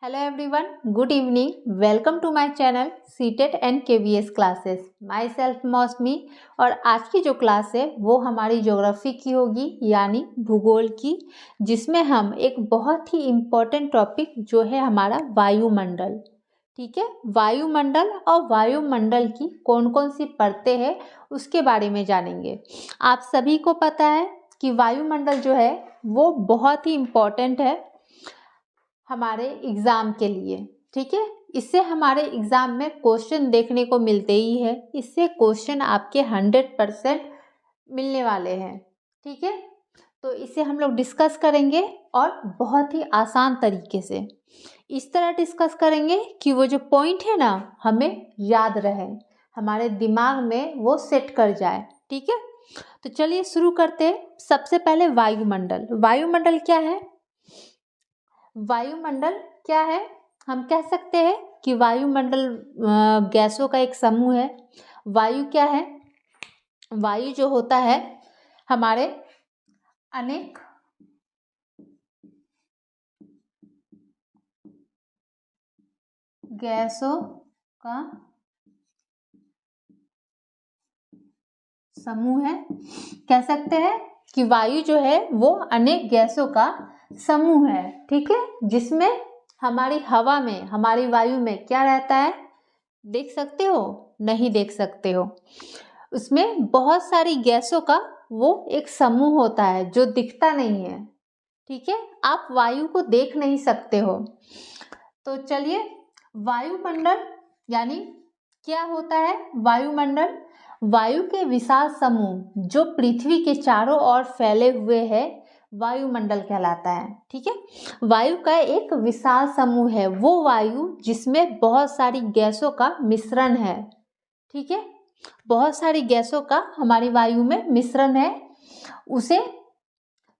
Hello everyone, good evening. Welcome to my channel CTET and KVS classes. Myself मौसमी और आज की जो क्लास है वो हमारी ज्योग्राफी की होगी यानी भूगोल की, जिसमें हम एक बहुत ही इम्पोर्टेंट टॉपिक जो है हमारा वायुमंडल, ठीक है, वायुमंडल और वायुमंडल की कौन कौन सी परतें हैं उसके बारे में जानेंगे। आप सभी को पता है कि वायुमंडल जो है वो बहुत ही इम्पोर्टेंट है हमारे एग्ज़ाम के लिए, ठीक है। इससे हमारे एग्ज़ाम में क्वेश्चन देखने को मिलते ही है, इससे क्वेश्चन आपके 100% मिलने वाले हैं, ठीक है। तो इसे हम लोग डिस्कस करेंगे और बहुत ही आसान तरीके से इस तरह डिस्कस करेंगे कि वो जो पॉइंट है ना हमें याद रहे, हमारे दिमाग में वो सेट कर जाए, ठीक है। तो चलिए शुरू करते हैं। सबसे पहले वायुमंडल। वायुमंडल क्या है? वायुमंडल क्या है? हम कह सकते हैं कि वायुमंडल गैसों का एक समूह है। वायु क्या है? वायु जो होता है हमारे अनेक गैसों का समूह है। कह सकते हैं कि वायु जो है वो अनेक गैसों का समूह है, ठीक है, जिसमें हमारी हवा में, हमारी वायु में क्या रहता है देख सकते हो? नहीं देख सकते हो। उसमें बहुत सारी गैसों का वो एक समूह होता है जो दिखता नहीं है, ठीक है, आप वायु को देख नहीं सकते हो। तो चलिए, वायुमंडल यानी क्या होता है? वायुमंडल वायु के विशाल समूह जो पृथ्वी के चारों ओर फैले हुए हैं वायुमंडल कहलाता है, ठीक है। वायु का एक विशाल समूह है वो वायु जिसमें बहुत सारी गैसों का मिश्रण है, ठीक है, बहुत सारी गैसों का हमारी वायु में मिश्रण है, उसे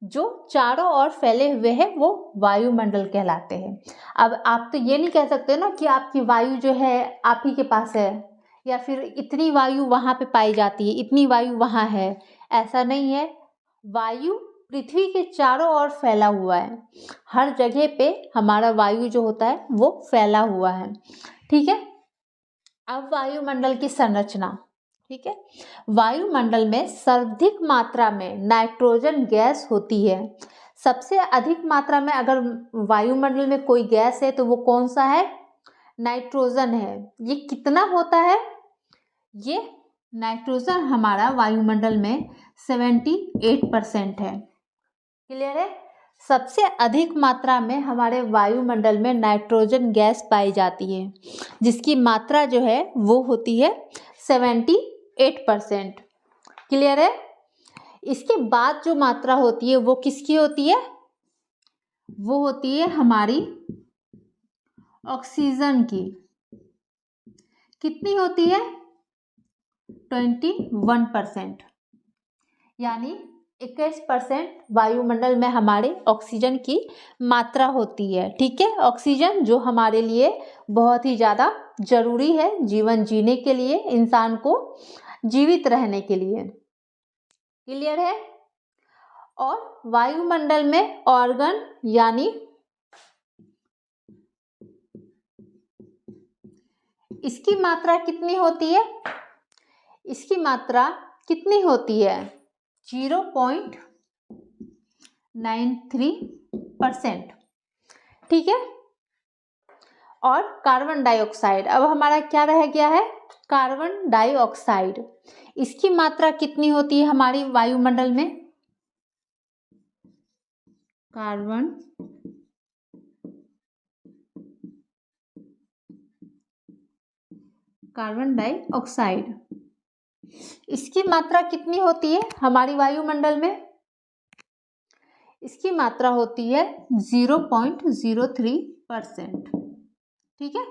जो चारों ओर फैले हुए हैं वो वायुमंडल कहलाते हैं। अब आप तो ये नहीं कह सकते ना कि आपकी वायु जो है आप ही के पास है, या फिर इतनी वायु वहाँ पे पाई जाती है, इतनी वायु वहाँ है, ऐसा नहीं है। वायु पृथ्वी के चारों ओर फैला हुआ है, हर जगह पे हमारा वायु जो होता है वो फैला हुआ है, ठीक है। अब वायुमंडल की संरचना, ठीक है। वायुमंडल में सर्वाधिक मात्रा में नाइट्रोजन गैस होती है। सबसे अधिक मात्रा में अगर वायुमंडल में कोई गैस है तो वो कौन सा है? नाइट्रोजन है। ये कितना होता है? ये नाइट्रोजन हमारा वायुमंडल में 78% है। क्लियर है? सबसे अधिक मात्रा में हमारे वायुमंडल में नाइट्रोजन गैस पाई जाती है, जिसकी मात्रा जो है वो होती है 78%। क्लियर है? इसके बाद जो मात्रा होती है वो किसकी होती है? वो होती है हमारी ऑक्सीजन की। कितनी होती है? 21%, यानी 21% वायुमंडल में हमारे ऑक्सीजन की मात्रा होती है, ठीक है। ऑक्सीजन जो हमारे लिए बहुत ही ज़्यादा जरूरी है जीवन जीने के लिए, इंसान को जीवित रहने के लिए। क्लियर है? और वायुमंडल में ऑर्गन यानी इसकी मात्रा कितनी होती है? इसकी मात्रा कितनी होती है? 0.93%, ठीक है। और कार्बन डाइऑक्साइड, अब हमारा क्या रह गया है? Carbon dioxide. इसकी मात्रा कितनी होती है हमारी वायुमंडल में? कार्बन डाइऑक्साइड, इसकी मात्रा कितनी होती है हमारी वायुमंडल में? इसकी मात्रा होती है 0.03%, ठीक है।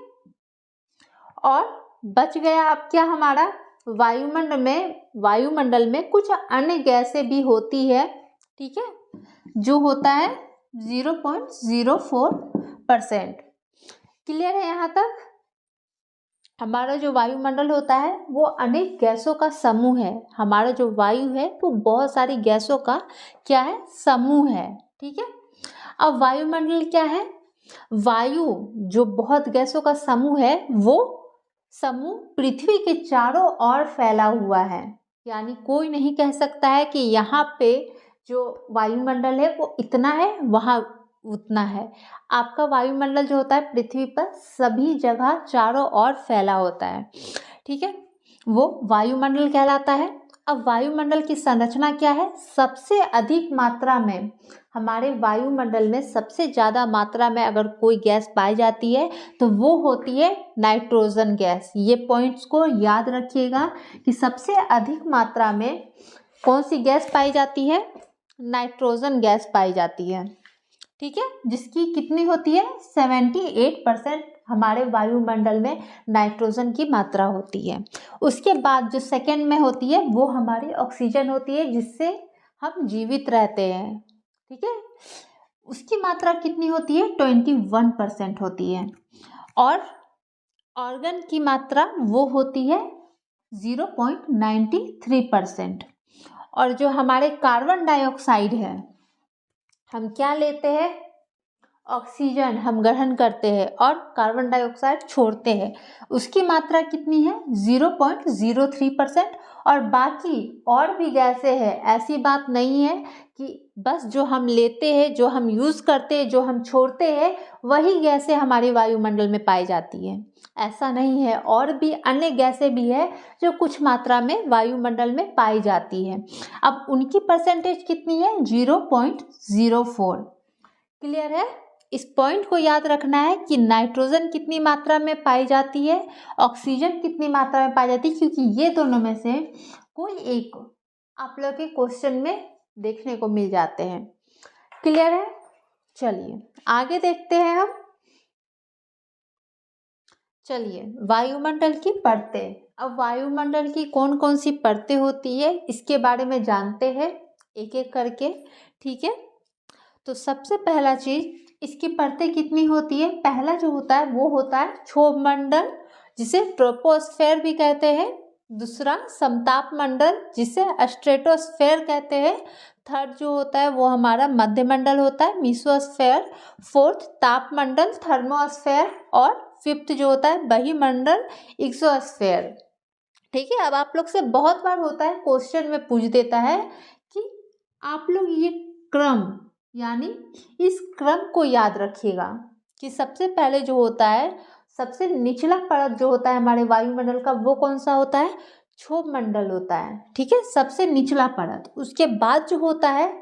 और बच गया अब क्या हमारा? वायुमंडल में कुछ अन्य गैसें भी होती है, ठीक है, जो होता है 0.04%। क्लियर है यहाँ तक? हमारा जो वायुमंडल होता है वो अनेक गैसों का समूह है। हमारा जो वायु है वो बहुत सारी गैसों का क्या है? समूह है, ठीक है। अब वायुमंडल क्या है? वायु जो बहुत गैसों का समूह है वो समूह पृथ्वी के चारों ओर फैला हुआ है। यानी कोई नहीं कह सकता है कि यहाँ पे जो वायुमंडल है वो इतना है, वहाँ उतना है। आपका वायुमंडल जो होता है पृथ्वी पर सभी जगह चारों ओर फैला होता है, ठीक है, वो वायुमंडल कहलाता है। अब वायुमंडल की संरचना क्या है? सबसे अधिक मात्रा में हमारे वायुमंडल में सबसे ज़्यादा मात्रा में अगर कोई गैस पाई जाती है तो वो होती है नाइट्रोजन गैस। ये पॉइंट्स को याद रखिएगा कि सबसे अधिक मात्रा में कौन सी गैस पाई जाती है? नाइट्रोजन गैस पाई जाती है, ठीक है, जिसकी कितनी होती है? 78% हमारे वायुमंडल में नाइट्रोजन की मात्रा होती है। उसके बाद जो सेकंड में होती है वो हमारी ऑक्सीजन होती है, जिससे हम जीवित रहते हैं, ठीक है। उसकी मात्रा कितनी होती है? 21% होती है। और ऑर्गन की मात्रा वो होती है 0.93%। और जो हमारे कार्बन डाइऑक्साइड है, हम क्या लेते हैं? ऑक्सीजन हम ग्रहण करते हैं और कार्बन डाइऑक्साइड छोड़ते हैं, उसकी मात्रा कितनी है? 0.03%। और बाकी और भी गैसें हैं, ऐसी बात नहीं है कि बस जो हम लेते हैं, जो हम यूज़ करते हैं, जो हम छोड़ते हैं, वही गैसें हमारे वायुमंडल में पाई जाती हैं, ऐसा नहीं है। और भी अन्य गैसें भी है जो कुछ मात्रा में वायुमंडल में पाई जाती है। अब उनकी परसेंटेज कितनी है? 0.04। क्लियर है? इस पॉइंट को याद रखना है कि नाइट्रोजन कितनी मात्रा में पाई जाती है, ऑक्सीजन कितनी मात्रा में पाई जाती है, क्योंकि ये दोनों में से कोई एक आप लोग के क्वेश्चन में देखने को मिल जाते हैं। क्लियर है? चलिए आगे देखते हैं हम। चलिए वायुमंडल की परतें। अब वायुमंडल की कौन कौन सी परतें होती है इसके बारे में जानते हैं एक एक करके, ठीक है। तो सबसे पहला चीज, इसकी परतें कितनी होती है? पहला जो होता है वो होता है क्षोभमंडल, जिसे ट्रोपोस्फेयर भी कहते हैं। दूसरा समताप मंडल, जिसे स्ट्रेटोस्फेयर कहते हैं। थर्ड जो होता है वो हमारा मध्यमंडल होता है, मीसोस्फेयर। फोर्थ तापमंडल, थर्मोस्फेयर। और फिफ्थ जो होता है बहिमंडल, एक्सोस्फेयर। ठीक है। अब आप लोग से बहुत बार होता है, क्वेश्चन में पूछ देता है कि आप लोग ये क्रम, यानी इस क्रम को याद रखिएगा कि सबसे पहले जो होता है, सबसे निचला परत जो होता है हमारे वायुमंडल का, वो कौन सा होता है? क्षोभमंडल होता है, ठीक है, सबसे निचला परत। उसके बाद जो होता है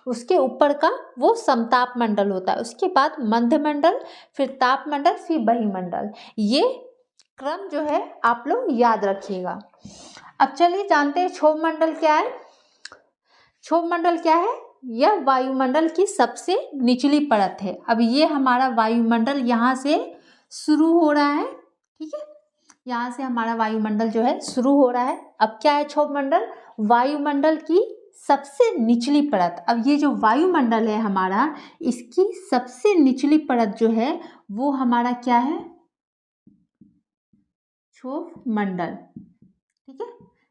उसके ऊपर का वो समताप मंडल होता है। उसके बाद मध्यमंडल, फिर तापमंडल, फिर बहिमंडल। ये क्रम जो है आप लोग याद रखिएगा। अब चलिए जानते हैं क्षोभमंडल क्या है। क्षोभमंडल क्या है? यह वायुमंडल की सबसे निचली परत है। अब ये हमारा वायुमंडल यहाँ से शुरू हो रहा है, ठीक है, यहाँ से हमारा वायुमंडल जो है शुरू हो रहा है। अब क्या है क्षोभमंडल? वायुमंडल की सबसे निचली परत। अब ये जो वायुमंडल है हमारा, इसकी सबसे निचली परत जो है वो हमारा क्या है? क्षोभमंडल, ठीक है।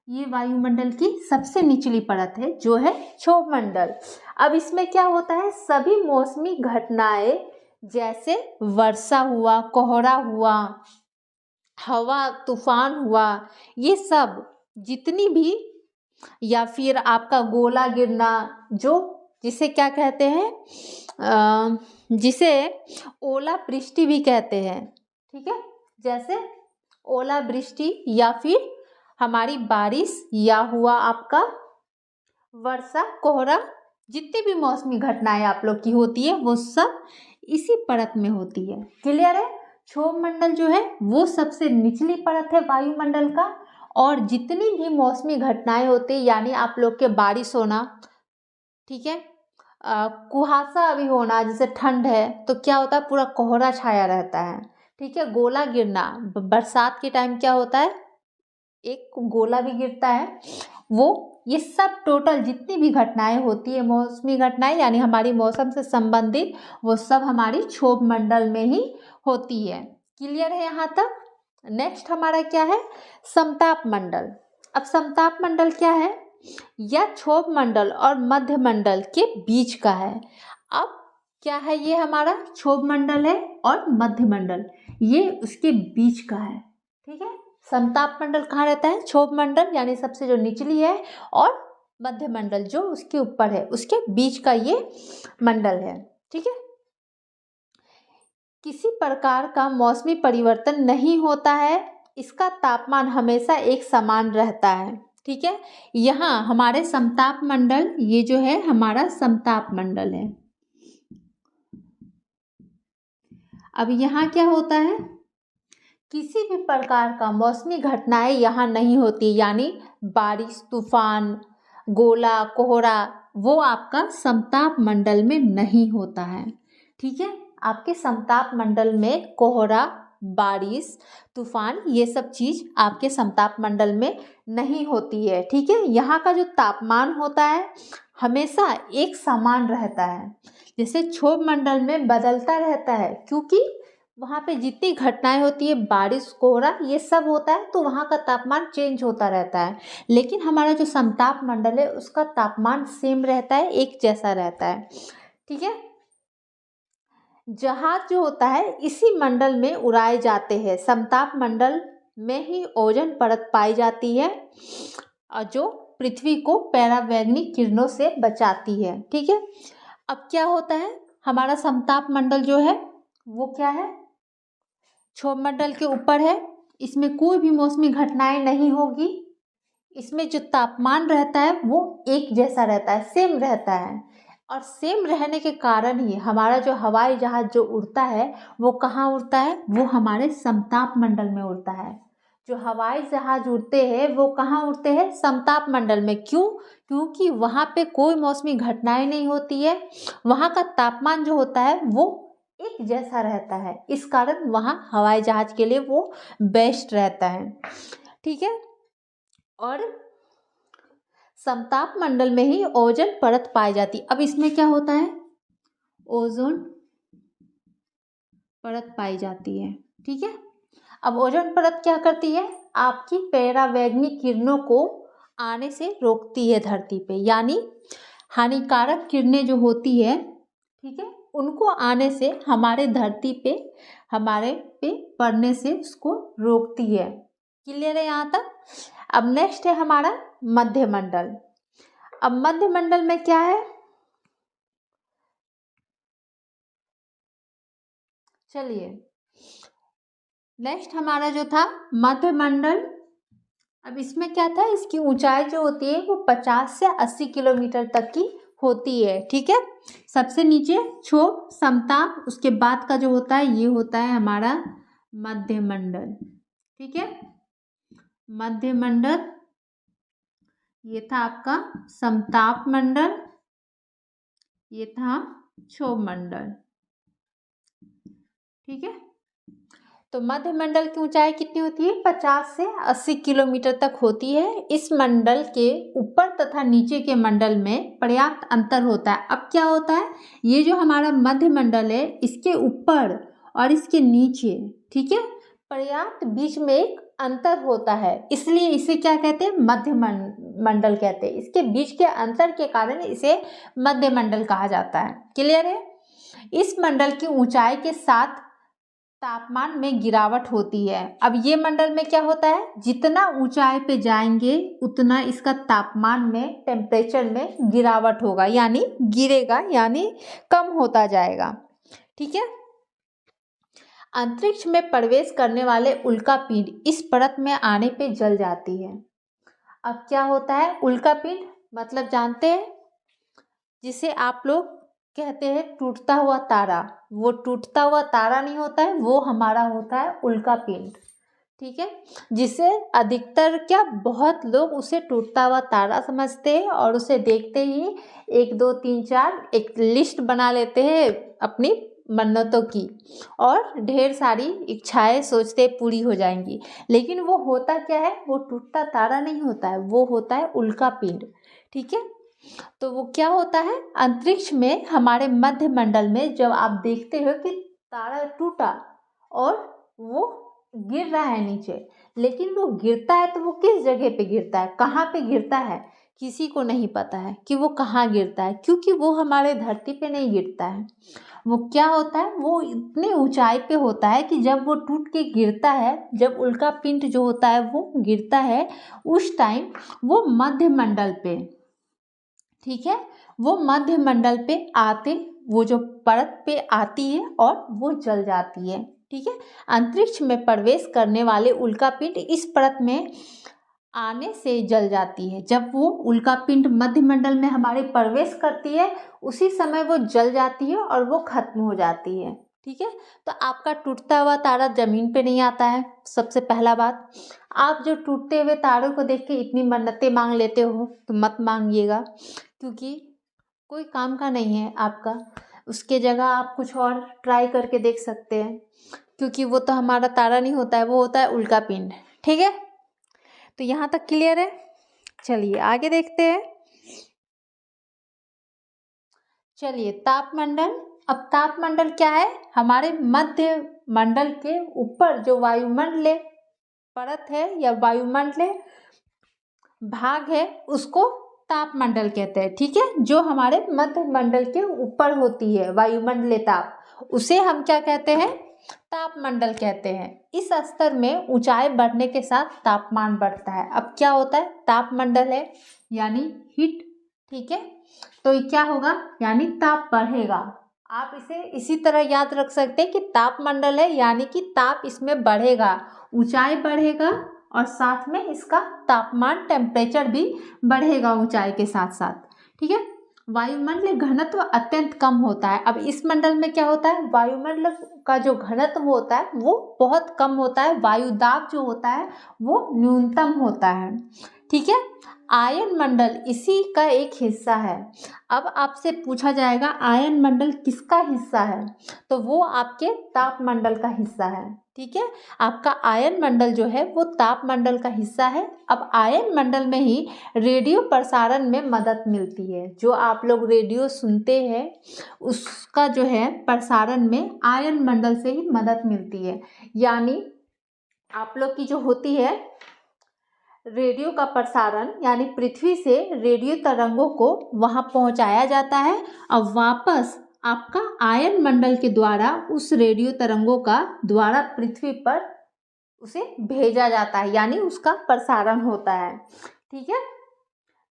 ये वायुमंडल की सबसे निचली परत है जो है क्षोभमंडल। अब इसमें क्या होता है? सभी मौसमी घटनाएं, जैसे वर्षा हुआ, कोहरा हुआ, हवा तूफान हुआ, ये सब जितनी भी, या फिर आपका गोला गिरना, जो जिसे क्या कहते हैं, जिसे ओलावृष्टि भी कहते हैं, ठीक है, जैसे ओलावृष्टि या फिर हमारी बारिश, या हुआ आपका वर्षा, कोहरा, जितनी भी मौसमी घटनाएं आप लोग की होती है वो सब इसी परत में होती है। क्लियर है? क्षोभमंडल जो है वो सबसे निचली परत है वायुमंडल का, और जितनी भी मौसमी घटनाएं होती है, यानी आप लोग के बारिश होना, ठीक है, कुहासा अभी होना, जैसे ठंड है तो क्या होता है? पूरा कोहरा छाया रहता है, ठीक है। गोला गिरना, बरसात के टाइम क्या होता है? एक गोला भी गिरता है। वो ये सब टोटल जितनी भी घटनाएं होती है, मौसमी घटनाएं, यानी हमारी मौसम से संबंधित, वो सब हमारी क्षोभमंडल में ही होती है। क्लियर है यहाँ तक? नेक्स्ट हमारा क्या है? समताप मंडल। अब समताप मंडल क्या है? यह क्षोभमंडल और मध्यमंडल के बीच का है। अब क्या है ये हमारा क्षोभ मंडल है और मध्य मंडल ये उसके बीच का है। ठीक है, समताप मंडल कहाँ रहता है? क्षोभ मंडल यानी सबसे जो निचली है, और मध्य मंडल जो उसके ऊपर है, उसके बीच का ये मंडल है। ठीक है, किसी प्रकार का मौसमी परिवर्तन नहीं होता है, इसका तापमान हमेशा एक समान रहता है। ठीक है, यहाँ हमारे समताप मंडल, ये जो है हमारा समताप मंडल है। अब यहाँ क्या होता है, किसी भी प्रकार का मौसमी घटनाएं यहाँ नहीं होती, यानी बारिश, तूफान, गोला, कोहरा, वो आपका समताप मंडल में नहीं होता है। ठीक है, आपके समताप मंडल में कोहरा, बारिश, तूफान, ये सब चीज़ आपके समताप मंडल में नहीं होती है। ठीक है, यहाँ का जो तापमान होता है हमेशा एक समान रहता है। जैसे क्षोभ मंडल में बदलता रहता है, क्योंकि वहाँ पे जितनी घटनाएं होती है, बारिश, कोहरा, ये सब होता है, तो वहाँ का तापमान चेंज होता रहता है। लेकिन हमारा जो समताप मंडल है उसका तापमान सेम रहता है, एक जैसा रहता है। ठीक है, जहाज जो होता है इसी मंडल में उड़ाए जाते हैं। समताप मंडल में ही ओजोन परत पाई जाती है, और जो पृथ्वी को परावैंगनिक किरणों से बचाती है। ठीक है, अब क्या होता है, हमारा समताप मंडल जो है वो क्या है, क्षोभ मंडल के ऊपर है, इसमें कोई भी मौसमी घटनाएं नहीं होगी, इसमें जो तापमान रहता है वो एक जैसा रहता है, सेम रहता है। और सेम रहने के कारण ही हमारा जो हवाई जहाज जो उड़ता है वो कहाँ उड़ता है, वो हमारे समताप मंडल में उड़ता है। जो हवाई जहाज उड़ते हैं वो कहाँ उड़ते हैं, समताप मंडल में। क्यों? क्योंकि वहाँ पे कोई मौसमी घटनाएं नहीं होती है, वहाँ का तापमान जो होता है वो एक जैसा रहता है, इस कारण वहाँ हवाई जहाज के लिए वो बेस्ट रहता है। ठीक है, और समताप मंडल में ही ओजोन परत पाई जाती। अब इसमें क्या होता है, ओजोन परत पाई जाती है। ठीक है, अब ओजोन परत क्या करती है, आपकी परावैंगनिक किरणों को आने से रोकती है धरती पे, यानी हानिकारक किरणें जो होती है, ठीक है, उनको आने से हमारे धरती पे, हमारे पे पड़ने से उसको रोकती है। क्लियर है यहाँ तक? अब नेक्स्ट है हमारा मध्य मंडल। अब मध्य मंडल में क्या है, चलिए नेक्स्ट हमारा जो था मध्य मंडल। अब इसमें क्या था, इसकी ऊंचाई जो होती है वो 50 से 80 किलोमीटर तक की होती है। ठीक है, सबसे नीचे क्षोभ, समताप, उसके बाद का जो होता है ये होता है हमारा मध्य मंडल। ठीक है, मध्य मंडल, ये था आपका समताप मंडल, ये था क्षोभ मंडल। ठीक है, तो मध्य मंडल की ऊंचाई कितनी होती है, 50 से 80 किलोमीटर तक होती है। इस मंडल के ऊपर तथा नीचे के मंडल में पर्याप्त अंतर होता है। अब क्या होता है, ये जो हमारा मध्य मंडल है इसके ऊपर और इसके नीचे, ठीक है, पर्याप्त बीच में एक अंतर होता है, इसलिए इसे क्या कहते हैं, मध्य मंडल कहते हैं। इसके बीच के अंतर के कारण इसे मध्य मंडल कहा जाता है। क्लियर है? इस मंडल की ऊंचाई के साथ तापमान में गिरावट होती है। अब ये मंडल में क्या होता है, जितना ऊंचाई पे जाएंगे उतना इसका तापमान में, टेम्परेचर में गिरावट होगा, यानी गिरेगा, यानी कम होता जाएगा। ठीक है, अंतरिक्ष में प्रवेश करने वाले उल्कापिंड इस परत में आने पे जल जाती है। अब क्या होता है, उल्कापिंड मतलब जानते हैं, जिसे आप लोग कहते हैं टूटता हुआ तारा। वो टूटता हुआ तारा नहीं होता है, वो हमारा होता है उल्कापिंड। ठीक है, जिसे अधिकतर क्या, बहुत लोग उसे टूटता हुआ तारा समझते हैं और उसे देखते ही 1 2 3 4 एक लिस्ट बना लेते हैं अपनी मन्नतों की, और ढेर सारी इच्छाएं सोचते पूरी हो जाएंगी। लेकिन वो होता क्या है, वो टूटता तारा नहीं होता है, वो होता है उल्कापिंड। ठीक है, तो वो क्या होता है, अंतरिक्ष में हमारे मध्य मंडल में जब आप देखते हो कि तारा टूटा और वो गिर रहा है नीचे, लेकिन वो गिरता है तो वो किस जगह पे गिरता है, कहाँ पे गिरता है, किसी को नहीं पता है कि वो कहाँ गिरता है, क्योंकि वो हमारे धरती पे नहीं गिरता है। वो क्या होता है, वो इतनी ऊंचाई पे होता है कि जब वो टूट के गिरता है, जब उल्का पिंड जो होता है वो गिरता है, उस टाइम वो मध्य मंडल पे, ठीक है, वो मध्य मंडल पे आते, वो जो परत पे आती है और वो जल जाती है, ठीक है। अंतरिक्ष में प्रवेश करने वाले उल्का पिंड इस परत में आने से जल जाती है। जब वो उल्का पिंड मध्य मंडल में हमारे प्रवेश करती है, उसी समय वो जल जाती है और वो खत्म हो जाती है, ठीक है। तो आपका टूटता हुआ तारा जमीन पे नहीं आता है, सबसे पहला बात। आप जो टूटते हुए तारों को देख के इतनी मन्नतें मांग लेते हो तो मत मांगिएगा, क्योंकि कोई काम का नहीं है आपका। उसके जगह आप कुछ और ट्राई करके देख सकते हैं, क्योंकि वो तो हमारा तारा नहीं होता है, वो होता है उल्का पिंड, ठीक है। तो यहाँ तक क्लियर है। चलिए आगे देखते हैं। चलिए तापमंडल। अब तापमंडल क्या है, हमारे मध्य मंडल के ऊपर जो वायुमंडलीय परत है या वायुमंडलीय भाग है, उसको तापमंडल कहते हैं, ठीक है। जो हमारे मध्य मंडल के ऊपर होती है वायुमंडलीय ताप, उसे हम क्या कहते हैं, तापमंडल कहते हैं। इस स्तर में ऊंचाई बढ़ने के साथ तापमान बढ़ता है। अब क्या होता है, तापमंडल है यानी हीट, ठीक है, तो ये क्या होगा, यानी ताप बढ़ेगा। आप इसे इसी तरह याद रख सकते हैं कि तापमंडल है यानी कि ताप इसमें बढ़ेगा, ऊंचाई बढ़ेगा और साथ में इसका तापमान टेम्परेचर भी बढ़ेगा ऊंचाई के साथ साथ, ठीक है। वायुमंडलीय घनत्व अत्यंत कम होता है। अब इस मंडल में क्या होता है, वायुमंडल का जो घनत्व होता है वो बहुत कम होता है, वायुदाब जो होता है वो न्यूनतम होता है, ठीक है। आयन मंडल इसी का एक हिस्सा है। अब आपसे पूछा जाएगा आयन मंडल किसका हिस्सा है, तो वो आपके तापमंडल का हिस्सा है, ठीक है। आपका आयन मंडल जो है वो तापमंडल का हिस्सा है। अब आयन मंडल में ही रेडियो प्रसारण में मदद मिलती है। जो आप लोग रेडियो सुनते हैं उसका जो है प्रसारण में आयन मंडल से ही मदद मिलती है। यानी आप लोग की जो होती है रेडियो का प्रसारण, यानी पृथ्वी से रेडियो तरंगों को वहाँ पहुँचाया जाता है और वापस आपका आयन मंडल के द्वारा उस रेडियो तरंगों का द्वारा पृथ्वी पर उसे भेजा जाता है, यानी उसका प्रसारण होता है, ठीक है।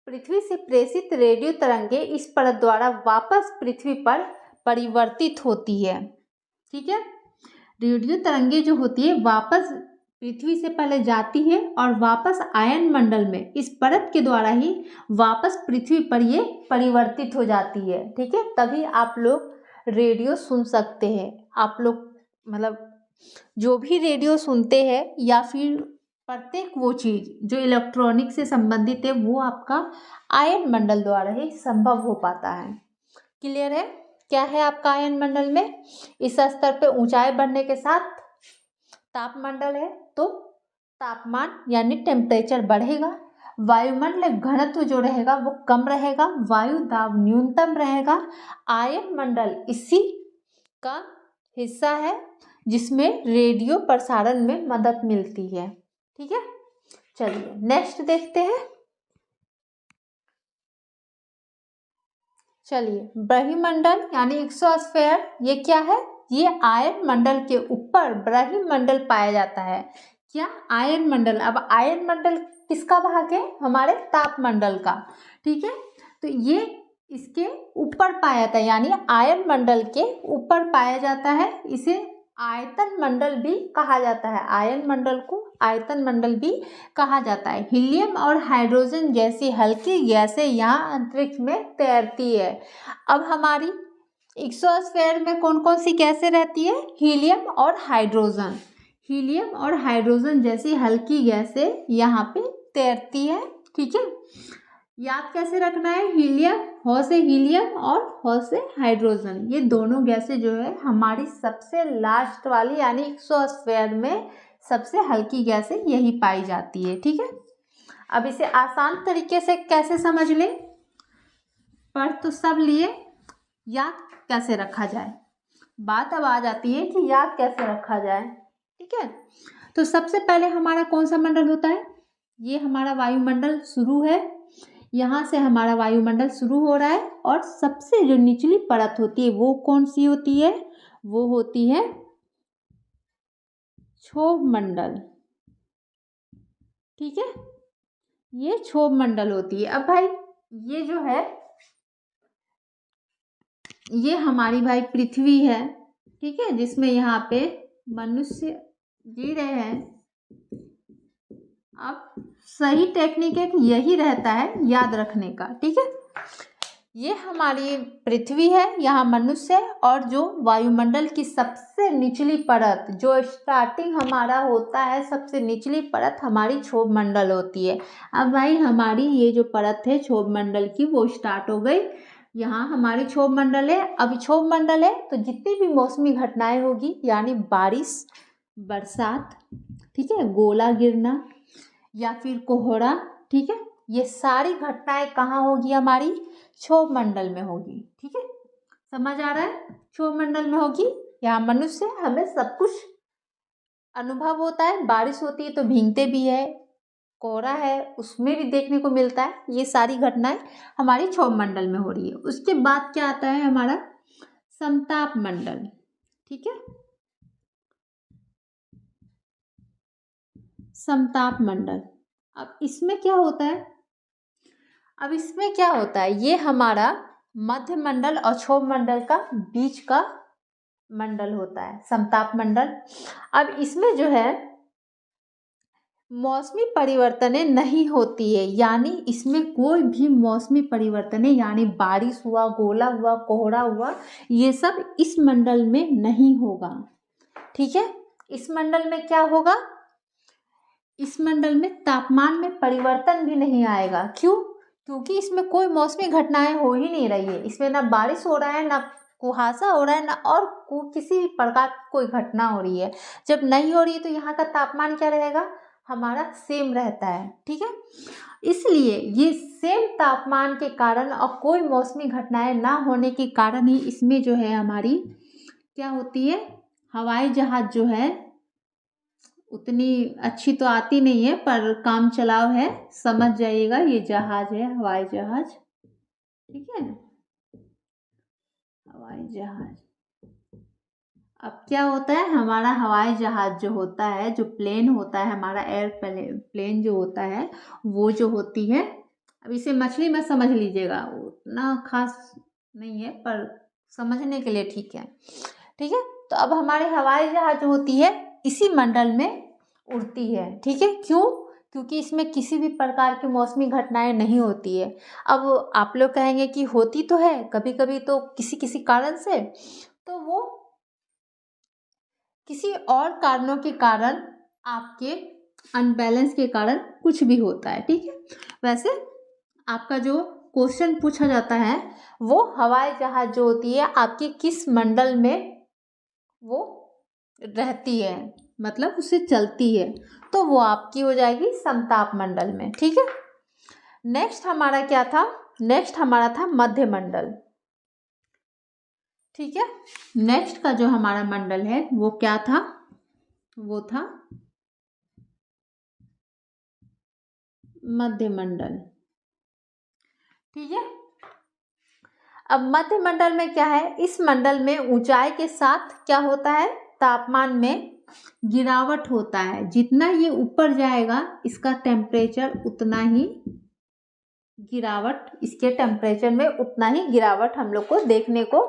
पृथ्वी से प्रेषित रेडियो तरंगे इस परत द्वारा वापस पृथ्वी पर परिवर्तित होती है, ठीक है। रेडियो तरंगे जो होती है वापस पृथ्वी से पहले जाती है और वापस आयन मंडल में इस परत के द्वारा ही वापस पृथ्वी पर ये परिवर्तित हो जाती है, ठीक है। तभी आप लोग रेडियो सुन सकते हैं। आप लोग मतलब जो भी रेडियो सुनते हैं या फिर प्रत्येक वो चीज़ जो इलेक्ट्रॉनिक से संबंधित है वो आपका आयन मंडल द्वारा ही संभव हो पाता है। क्लियर है, क्या है आपका आयन मंडल में, इस स्तर पे ऊंचाई बढ़ने के साथ तापमंडल है तो तापमान यानी टेम्परेचर बढ़ेगा, वायुमंडलीय घनत्व जो रहेगा वो कम रहेगा, वायु दाब न्यूनतम रहेगा। आयन मंडल इसी का हिस्सा है जिसमें रेडियो प्रसारण में मदद मिलती है, ठीक है। चलिए नेक्स्ट देखते हैं। चलिए ब्रह्मंडल यानी एक्सोस्फेयर, ये क्या है, ये आयन मंडल के ऊपर ब्रह्मंडल पाया जाता है। क्या आयन मंडल, अब आयन मंडल किसका भाग है, हमारे तापमंडल का, ठीक है। तो ये इसके ऊपर पाया जाता है, यानी आयन मंडल के ऊपर पाया जाता है। इसे आयतन मंडल भी कहा जाता है, आयन मंडल को आयतन मंडल भी कहा जाता है। हीलियम और हाइड्रोजन जैसी हल्की गैसें यहाँ अंतरिक्ष में तैरती है। अब हमारी एक्सोस्फेयर में कौन कौन सी गैसें रहती है, हीलियम और हाइड्रोजन। हीलियम और हाइड्रोजन जैसी हल्की गैसें यहाँ पे तैरती है, ठीक है। याद कैसे रखना है, हीलियम, ह से हीलियम और ह से हाइड्रोजन, ये दोनों गैसें जो है हमारी सबसे लास्ट वाली यानी एक्सोस्फेयर में सबसे हल्की गैसें यही पाई जाती है, ठीक है। अब इसे आसान तरीके से कैसे समझ लें, पढ़ तो सब लिए, याद कैसे रखा जाए, बात अब आ जाती है कि याद कैसे रखा जाए, ठीक है। तो सबसे पहले हमारा कौन सा मंडल होता है, ये हमारा वायुमंडल शुरू है, यहाँ से हमारा वायुमंडल शुरू हो रहा है और सबसे जो निचली परत होती है वो कौन सी होती है, वो होती है क्षोभ मंडल। ठीक है, ये क्षोभ मंडल होती है। अब भाई ये जो है ये हमारी भाई पृथ्वी है, ठीक है, जिसमें यहाँ पे मनुष्य जी रहे हैं। अब सही टेक्निक एक यही रहता है याद रखने का, ठीक है। ये हमारी पृथ्वी है, यहाँ मनुष्य है, और जो वायुमंडल की सबसे निचली परत, जो स्टार्टिंग हमारा होता है, सबसे निचली परत हमारी क्षोभ मंडल होती है। अब भाई हमारी ये जो परत है क्षोभ मंडल की वो स्टार्ट हो गई, यहाँ हमारी क्षोभ मंडल है। अब क्षोभ मंडल है तो जितनी भी मौसमी घटनाएं होगी, यानी बारिश, बरसात, ठीक है, गोला गिरना या फिर कोहरा, ठीक है, ये सारी घटनाएं कहाँ होगी, हमारी क्षोभ मंडल में होगी। ठीक है, समझ आ रहा है, क्षोभ मंडल में होगी। यहाँ मनुष्य हमें सब कुछ अनुभव होता है, बारिश होती है तो भीगते भी है, कोहरा है उसमें भी देखने को मिलता है। ये सारी घटनाएं हमारी क्षोभ मंडल में हो रही है। उसके बाद क्या आता है हमारा समताप मंडल। ठीक है, समताप मंडल। अब इसमें क्या होता है, अब इसमें क्या होता है, ये हमारा मध्य मंडल और क्षोभ मंडल का बीच का मंडल होता है, समताप मंडल। अब इसमें जो है मौसमी परिवर्तनें नहीं होती है, यानी इसमें कोई भी मौसमी परिवर्तनें, यानी बारिश हुआ, गोला हुआ, कोहरा हुआ, ये सब इस मंडल में नहीं होगा। ठीक है, इस मंडल में क्या होगा, इस मंडल में तापमान में परिवर्तन भी नहीं आएगा। क्यों, क्योंकि इसमें कोई मौसमी घटनाएं हो ही नहीं रही है। इसमें ना बारिश हो रहा है, ना कुहासा हो रहा है, ना और किसी भी प्रकार की कोई घटना हो रही है। जब नहीं हो रही है तो यहाँ का तापमान क्या रहेगा, हमारा सेम रहता है। ठीक है, इसलिए ये सेम तापमान के कारण और कोई मौसमी घटनाएं ना होने के कारण ही इसमें जो है हमारी क्या होती है, हवाई जहाज जो है उतनी अच्छी तो आती नहीं है, पर काम चलाव है, समझ जाइएगा, ये जहाज है हवाई जहाज। ठीक है, हवाई जहाज। अब क्या होता है, हमारा हवाई जहाज जो होता है, जो प्लेन होता है, हमारा एयर प्लेन जो होता है, वो जो होती है, अब इसे मछली में समझ लीजिएगा, उतना खास नहीं है पर समझने के लिए ठीक है। ठीक है, तो अब हमारे हवाई जहाज होती है इसी मंडल में उड़ती है। ठीक है, क्यों, क्योंकि इसमें किसी भी प्रकार की मौसमी घटनाएं नहीं होती है। अब आप लोग कहेंगे कि होती तो है कभी कभी, तो किसी किसी कारण से, तो वो किसी और कारणों के कारण, आपके अनबैलेंस के कारण कुछ भी होता है। ठीक है, वैसे आपका जो क्वेश्चन पूछा जाता है वो हवाई जहाज जो होती है आपकी किस मंडल में वो रहती है, मतलब उससे चलती है, तो वो आपकी हो जाएगी समताप मंडल में। ठीक है, नेक्स्ट हमारा क्या था, नेक्स्ट हमारा था मध्य मंडल। ठीक है, नेक्स्ट का जो हमारा मंडल है वो क्या था, वो था मध्य मंडल। ठीक है, अब मध्य मंडल में क्या है, इस मंडल में ऊंचाई के साथ क्या होता है, तापमान में गिरावट होता है। जितना ये ऊपर जाएगा इसका टेम्परेचर उतना ही गिरावट, इसके टेम्परेचर में उतना ही गिरावट हम लोग को देखने को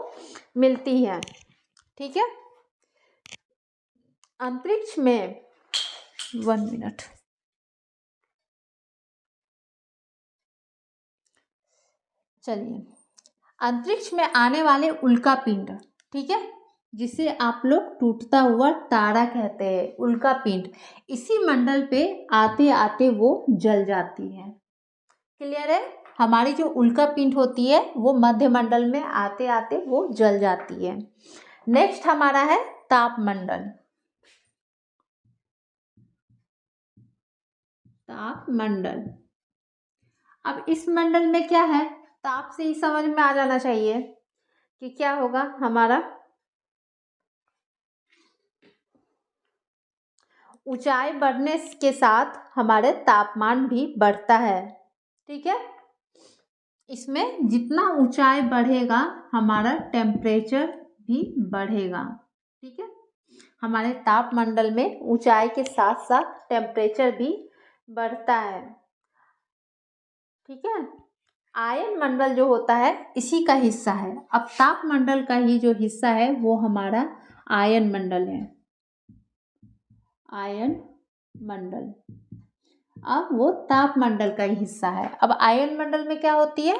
मिलती है। ठीक है, अंतरिक्ष में 1 मिनट, चलिए, अंतरिक्ष में आने वाले उल्का पिंड, ठीक है, जिसे आप लोग टूटता हुआ तारा कहते हैं, उल्का पिंड, इसी मंडल पे आते आते वो जल जाती है। क्लियर है, हमारी जो उल्का पिंड होती है वो मध्य मंडल में आते आते वो जल जाती है। नेक्स्ट हमारा है ताप मंडल। ताप मंडल, अब इस मंडल में क्या है, ताप से ही समझ में आ जाना चाहिए कि क्या होगा, हमारा ऊंचाई बढ़ने के साथ हमारे तापमान भी बढ़ता है। ठीक है, इसमें जितना ऊंचाई बढ़ेगा हमारा टेम्परेचर भी बढ़ेगा। ठीक है, हमारे तापमंडल में ऊंचाई के साथ साथ टेम्परेचर भी बढ़ता है। ठीक है, आयन मंडल जो होता है इसी का हिस्सा है। अब तापमंडल का ही जो हिस्सा है वो हमारा आयन मंडल है। आयन मंडल अब वो तापमंडल का ही हिस्सा है। अब आयन मंडल में क्या होती है,